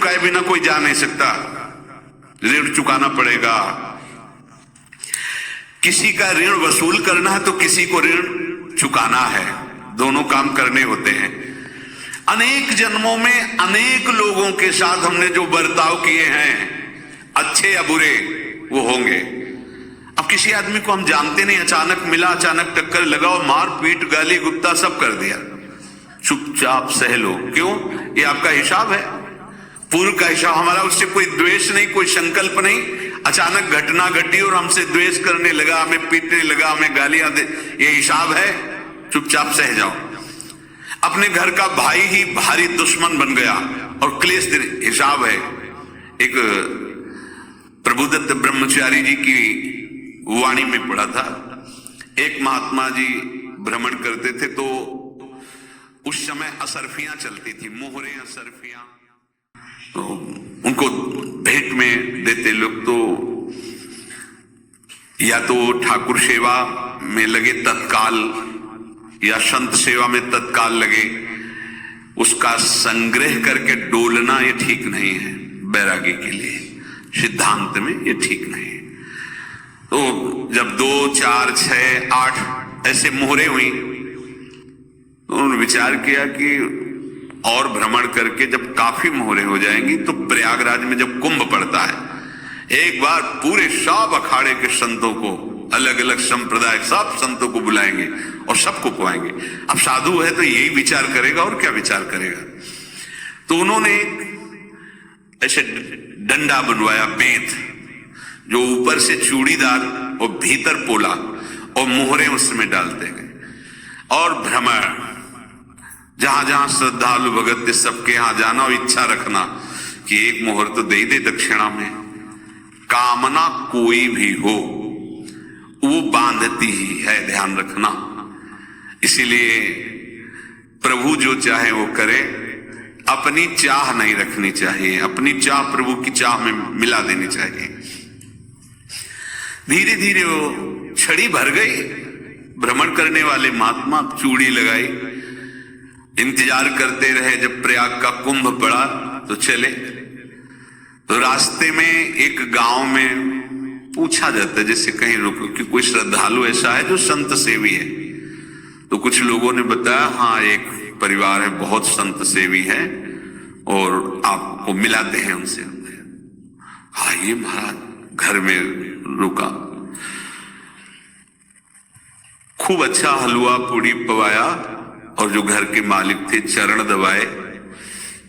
चुकाए बिना कोई जा नहीं सकता, ऋण चुकाना पड़ेगा। किसी का ऋण वसूल करना है तो किसी को ऋण चुकाना है, दोनों काम करने होते हैं। अनेक जन्मों में अनेक लोगों के साथ हमने जो बर्ताव किए हैं, अच्छे या बुरे, वो होंगे। अब किसी आदमी को हम जानते नहीं, अचानक मिला, अचानक टक्कर लगाओ, मार पीट गाली गुप्ता सब कर दिया, चुपचाप सह लो। क्यों? ये आपका हिसाब है, पूर्व का हिसाब। हमारा उससे कोई द्वेष नहीं, कोई संकल्प नहीं। अचानक घटना घटी और हमसे द्वेष करने लगा, हमें पीटने लगा, हमें गालियां दे, ये हिसाब है, चुपचाप सह जाओ। अपने घर का भाई ही भारी दुश्मन बन गया और क्लेश हिसाब है। एक प्रभुदत्त ब्रह्मचारी जी की वाणी में पढ़ा था, एक महात्मा जी भ्रमण करते थे तो उस समय असरफियां चलती थी, मोहरे असरफियां, तो उनको भेंट में देते लोग। तो या तो ठाकुर सेवा में लगे तत्काल, या संत सेवा में तत्काल लगे, उसका संग्रह करके डोलना ये ठीक नहीं है बैरागी के लिए, सिद्धांत में ये ठीक नहीं है। तो जब 2, 4, 6, 8 ऐसे मोहरे हुई तो उन्होंने विचार किया कि और भ्रमण करके जब काफी मोहरे हो जाएंगी तो प्रयागराज में जब कुंभ पड़ता है, एक बार पूरे सब अखाड़े के संतों को, अलग अलग संप्रदाय सब संतों को बुलाएंगे और सबको खुआएंगे। अब साधु है तो यही विचार करेगा, और क्या विचार करेगा। तो उन्होंने ऐसे डंडा बनवाया, बेंत, जो ऊपर से चूड़ीदार और भीतर पोला, और मोहरे उसमें डालते गए। और भ्रमण, जहां जहां श्रद्धालु भगत थे सबके यहां जाना और इच्छा रखना कि एक मोहर तो दे दे दक्षिणा में। कामना कोई भी हो वो बांधती ही है, ध्यान रखना। इसीलिए प्रभु जो चाहे वो करे, अपनी चाह नहीं रखनी चाहिए, अपनी चाह प्रभु की चाह में मिला देनी चाहिए। धीरे धीरे वो छड़ी भर गई, भ्रमण करने वाले महात्मा चूड़ी लगाई, इंतजार करते रहे। जब प्रयाग का कुंभ पड़ा तो चले। तो रास्ते में एक गांव में पूछा जाता है, जैसे कहीं रुको कि कोई श्रद्धालु ऐसा है जो संत सेवी है। तो कुछ लोगों ने बताया, हाँ एक परिवार है बहुत संत सेवी है और आपको मिलाते हैं उनसे। हाँ ये महाराज घर में रुका, खूब अच्छा हलवा पूड़ी पवाया, और जो घर के मालिक थे चरण दबाए।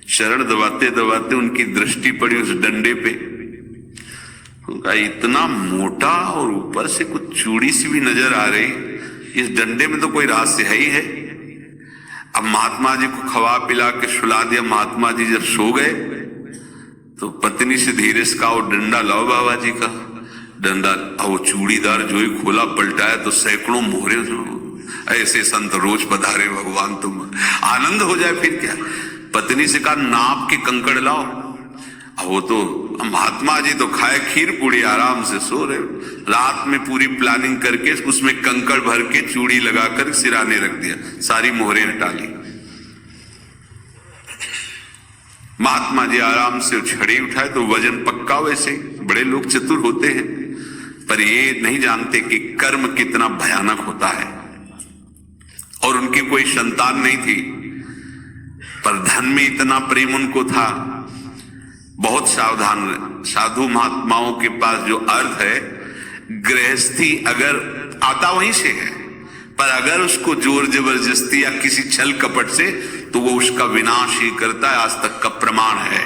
चरण दबाते दबाते उनकी दृष्टि पड़ी उस डंडे पे, उनका इतना मोटा और ऊपर से कुछ चूड़ी सी भी नजर आ रही, इस डंडे में तो कोई रहस्य है ही है। अब महात्मा जी को खवा पिला के सुला दिया। महात्मा जी जब सो गए तो पत्नी से धीरे से कहा, वो डंडा लाओ बाबा जी का डंडा। वो चूड़ीदार जो ही खोला पलटाया तो सैकड़ों मोहरे। ऐसे संत रोज पधारे भगवान, तुम आनंद हो जाए फिर क्या। पत्नी से कहा, नाप के कंकड़ लाओ। अब वो तो महात्मा जी तो खाए खीर पूड़ी, आराम से सो रहे। रात में पूरी प्लानिंग करके उसमें कंकड़ भर के चूड़ी लगाकर सिराने रख दिया, सारी मोहरे हटा ली। महात्मा जी आराम से छड़ी उठाए तो वजन पक्का। वैसे बड़े लोग चतुर होते हैं, पर ये नहीं जानते कि कर्म कितना भयानक होता है। और उनकी कोई संतान नहीं थी, पर धन में इतना प्रेम उनको था। बहुत सावधान। साधु महात्माओं के पास जो अर्थ है, गृहस्थी अगर आता वहीं से है, पर अगर उसको जोर जबरदस्ती या किसी छल कपट से, तो वो उसका विनाश ही करता है। आज तक का प्रमाण है।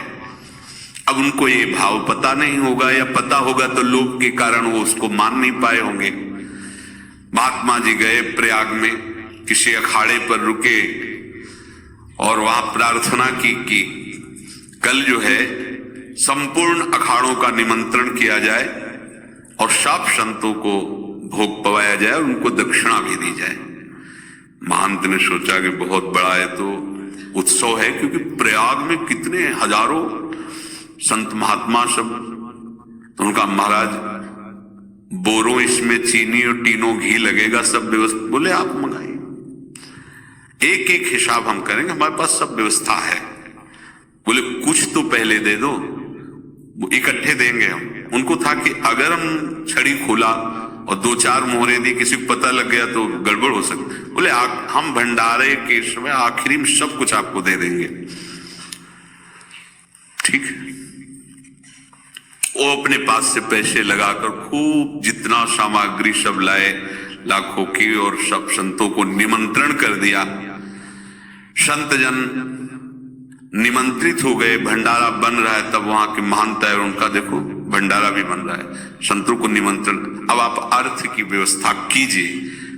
अब उनको ये भाव पता नहीं होगा, या पता होगा तो लोभ के कारण वो उसको मान नहीं पाए होंगे। महात्मा जी गए प्रयाग में, किसी अखाड़े पर रुके और वहां प्रार्थना की कि कल जो है संपूर्ण अखाड़ों का निमंत्रण किया जाए और सब संतों को भोग पवाया जाए और उनको दक्षिणा भी दी जाए। महंत ने सोचा कि बहुत बड़ा है तो उत्सव है, क्योंकि प्रयाग में कितने हजारों संत महात्मा सब। तो उनका महाराज बोरों इसमें चीनी और टीनो घी लगेगा, सब व्यवस्था। बोले आप मंगाइए, एक एक हिसाब हम करेंगे, हमारे पास सब व्यवस्था है। बोले कुछ तो पहले दे दो, वो इकट्ठे देंगे हम। उनको था कि अगर हम छड़ी खोला और 2-4 मोहरे दी, किसी को पता लग गया तो गड़बड़ हो सकती। बोले हम भंडारे के समय आखिरी में सब कुछ आपको दे देंगे। ठीक है, वो अपने पास से पैसे लगाकर खूब जितना सामग्री सब लाए लाखों की, और सब संतों को निमंत्रण कर दिया। संत जन निमंत्रित हो गए, भंडारा बन रहा है। तब वहां के महंत है, उनका देखो भंडारा भी बन रहा है, संतों को निमंत्रण। अब आप अर्थ की व्यवस्था कीजिए,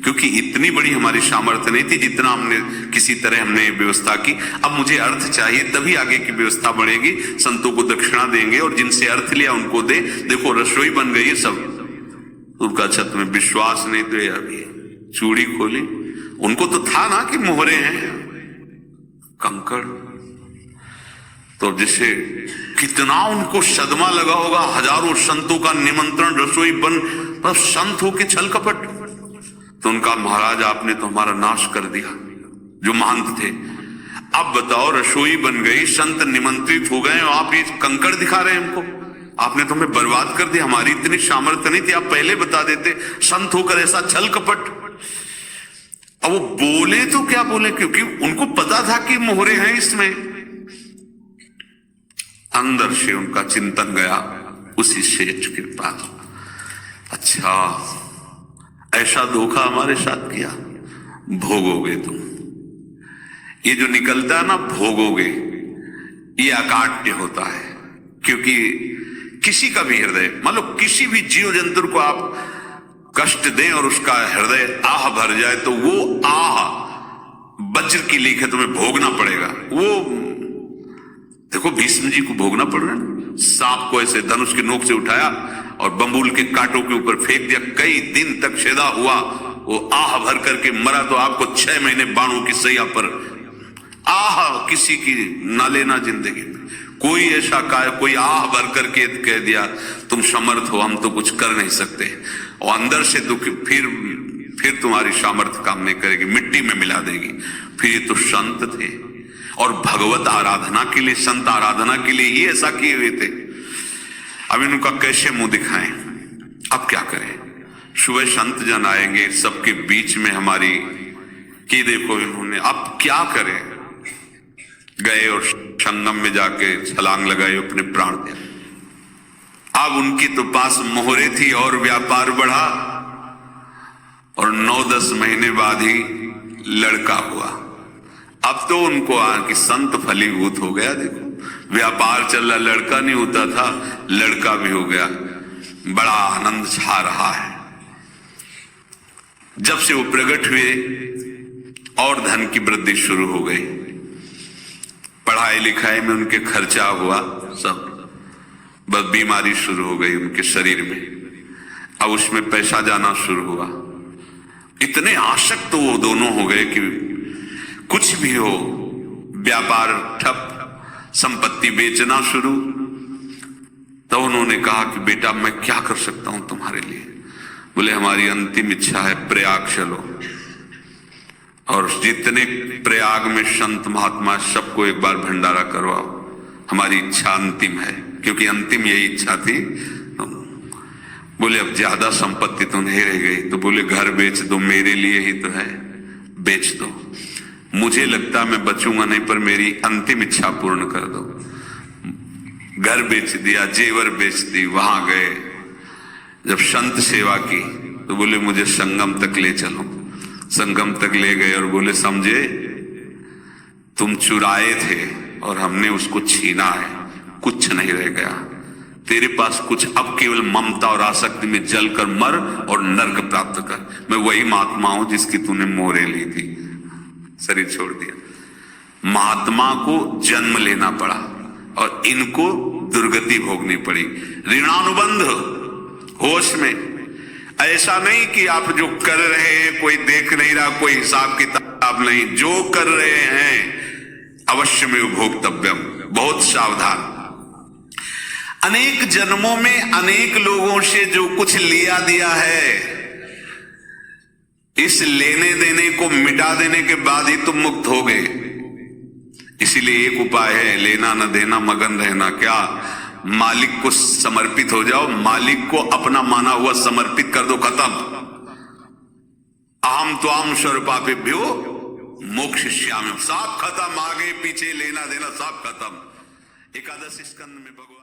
क्योंकि इतनी बड़ी हमारी सामर्थ्य नहीं थी जितना हमने किसी तरह हमने व्यवस्था की। अब मुझे अर्थ चाहिए, तभी आगे की व्यवस्था बढ़ेगी। संतों को दक्षिणा देंगे और जिनसे अर्थ लिया उनको दे। देखो रसोई बन गई है सब। उनका छत में विश्वास नहीं तो अभी चूड़ी खोली। उनको तो था ना कि मोहरे हैं कंकड़, तो जैसे कितना उनको सदमा लगा होगा। हजारों संतों का निमंत्रण, रसोई बन, पर संत हो के छल कपट। तो उनका महाराज आपने तो हमारा नाश कर दिया, जो महंत थे। अब बताओ रसोई बन गई, संत निमंत्रित हो गए, और आप ये कंकड़ दिखा रहे हैं हमको। आपने तो हमें बर्बाद कर दिया, हमारी इतनी सामर्थ्य नहीं थी, आप पहले बता देते। संत होकर ऐसा छल कपट। अब वो बोले तो क्या बोले, क्योंकि उनको पता था कि मोहरे हैं इसमें। अंदर से उनका चिंतन गया उसी सेठ के पास, अच्छा ऐसा धोखा हमारे साथ किया, भोगोगे तुम। ये जो निकलता है ना भोगोगे, ये अकाट्य होता है। क्योंकि किसी का भी हृदय, मान लो किसी भी जीव जंतु को आप कष्ट दें और उसका हृदय आह भर जाए, तो वो आह वज्र की लीक है, तुम्हें भोगना पड़ेगा। वो देखो भीष्म जी को भोगना पड़ रहा है। सांप को ऐसे धनुष के नोक से उठाया और बंबूल के कांटों के ऊपर फेंक दिया, कई दिन तक छेदा हुआ, वो आह भर करके मरा। तो आपको 6 महीने बाणों की सैया पर आह किसी की ना लेना जिंदगी में। कोई ऐसा कोई आह भर करके कह दिया तुम समर्थ हो, हम तो कुछ कर नहीं सकते, और अंदर से दुख फिर तुम्हारी सामर्थ्य काम नहीं करेगी, मिट्टी में मिला देगी। फिर ये तो संत थे और भगवत आराधना के लिए, संत आराधना के लिए ही ऐसा किए हुए थे। अब इनका कैसे मुंह दिखाएं, अब क्या करें। सुबह संत जन आएंगे, सबके बीच में हमारी कि देखो इन्होंने, अब क्या करें। गए और संगम में जाके छलांग लगाई, अपने प्राण दिए। अब उनकी तो पास मोहरे थी और व्यापार बढ़ा, और 9-10 महीने बाद ही लड़का हुआ। अब तो उनको कि संत फलीभूत हो गया। देखो व्यापार चल रहा, लड़का नहीं होता था, लड़का भी हो गया, बड़ा आनंद छा रहा है। जब से वो प्रकट हुए और धन की वृद्धि शुरू हो गई, पढ़ाई लिखाई में उनके खर्चा हुआ सब, बस बीमारी शुरू हो गई उनके शरीर में। अब उसमें पैसा जाना शुरू हुआ। इतने आसक्त तो वो दोनों हो गए कि कुछ भी हो, व्यापार ठप, संपत्ति बेचना शुरू। तो उन्होंने कहा कि बेटा मैं क्या कर सकता हूं तुम्हारे लिए। बोले हमारी अंतिम इच्छा है प्रयाग चलो, और जितने प्रयाग में संत महात्मा सबको एक बार भंडारा करवाओ, हमारी इच्छा अंतिम है। क्योंकि अंतिम यही इच्छा थी। बोले अब ज्यादा संपत्ति तो नहीं रह गई। तो बोले घर बेच दो, मेरे लिए ही तो है, बेच दो। मुझे लगता मैं बचूंगा नहीं, पर मेरी अंतिम इच्छा पूर्ण कर दो। घर बेच दिया, जेवर बेच दी। वहां गए, जब संत सेवा की तो बोले मुझे संगम तक ले चलो। संगम तक ले गए और बोले समझे तुम चुराए थे और हमने उसको छीना है, कुछ नहीं रह गया तेरे पास कुछ, अब केवल ममता और आसक्ति में जलकर मर और नर्क प्राप्त कर। मैं वही महात्मा हूं जिसकी तूने मोहरे ली थी, शरीर छोड़ दिया। महात्मा को जन्म लेना पड़ा और इनको दुर्गति भोगनी पड़ी। ऋणानुबंध होश में, ऐसा नहीं कि आप जो कर रहे हैं कोई देख नहीं रहा, कोई हिसाब किताब नहीं, जो कर रहे हैं अवश्य में भोक्तव्यम। बहुत सावधान। अनेक जन्मों में अनेक लोगों से जो कुछ लिया दिया है, इस लेने देने को मिटा देने के बाद ही तुम मुक्त हो गए। इसीलिए एक उपाय है, लेना न देना मगन रहना। क्या? मालिक को समर्पित हो जाओ, मालिक को अपना माना हुआ समर्पित कर दो, खत्म। अहम त्वाम स्वरूपापेभ्यो मोक्षयिष्यामि, सब खत्म, आगे पीछे लेना देना सब खत्म। एकादश स्कंद में भगवान